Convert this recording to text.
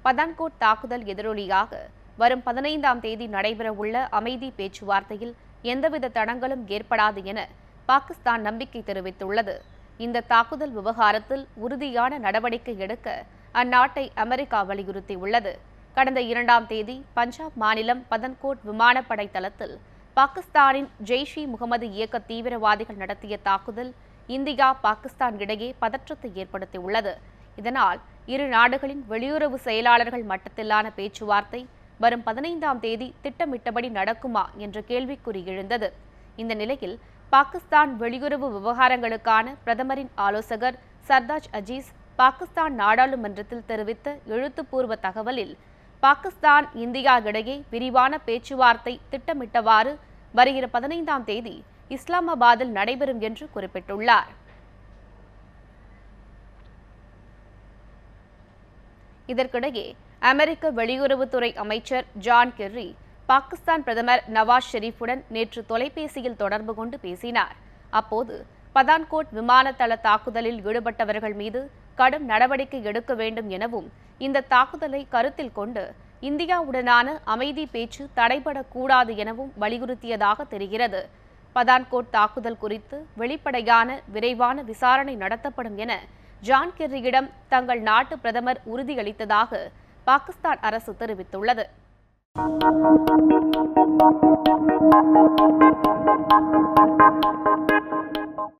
பதான்கோட் தாக்குதல் எதிரொலியாக வரும் 15ஆம் தேதி நடைபெறவுள்ள அமைதி பேச்சுவார்த்தையில் எந்தவித தடங்கலும் ஏற்படாது என பாகிஸ்தான் நம்பிக்கை தெரிவித்துள்ளது. இந்த தாக்குதல் விவகாரத்தில் உறுதியான நடவடிக்கை எடுக்க அந்நாட்டை அமெரிக்கா வலியுறுத்தியுள்ளது. கடந்த 2ஆம் தேதி பஞ்சாப் மாநிலம் பதன்கோட் விமானப்படை தளத்தில் பாகிஸ்தானின் ஜெய்ஷ் இ முகமது இயக்க தீவிரவாதிகள் நடத்திய தாக்குதல் இந்தியா பாகிஸ்தான் இடையே பதற்றத்தை ஏற்படுத்தியுள்ளது. இதனால் இரு நாடுகளின் வெளியுறவு செயலாளர்கள் மட்டத்திலான பேச்சுவார்த்தை வரும் 15ஆம் தேதி திட்டமிட்டபடி நடக்குமா என்ற கேள்விக்குறி எழுந்தது. இந்த நிலையில் பாகிஸ்தான் வெளியுறவு விவகாரங்களுக்கான பிரதமரின் ஆலோசகர் சர்தாஜ் அஜீஸ் பாகிஸ்தான் நாடாளுமன்றத்தில் தெரிவித்த எழுத்துப்பூர்வ தகவலில் பாகிஸ்தான் இந்தியா இடையே விரிவான பேச்சுவார்த்தை திட்டமிட்டவாறு வருகிற 15ஆம் தேதி இஸ்லாமாபாத்தில் நடைபெறும் என்று குறிப்பிட்டுள்ளார். இதற்கிடையே அமெரிக்க வெளியுறவுத்துறை அமைச்சர் ஜான் கெர்ரி பாகிஸ்தான் பிரதமர் நவாஸ் ஷெரீஃபுடன் நேற்று தொலைபேசியில் தொடர்பு கொண்டு பேசினார். அப்போது பதான்கோட் விமானத்தள தாக்குதலில் ஈடுபட்டவர்கள் மீது கடும் நடவடிக்கை எடுக்க வேண்டும் எனவும் இந்த தாக்குதலை கருத்தில் கொண்டு இந்தியாவுடனான அமைதி பேச்சு தடைபடக்கூடாது எனவும் வலியுறுத்தியதாக தெரிகிறது. பதான்கோட் தாக்குதல் குறித்து வெளிப்படையான விரைவான விசாரணை நடத்தப்படும் என ஜான் கெர்ரியிடம் தங்கள் நாட்டு பிரதமர் உறுதியளித்ததாக பாகிஸ்தான் அரசு தெரிவித்துள்ளது.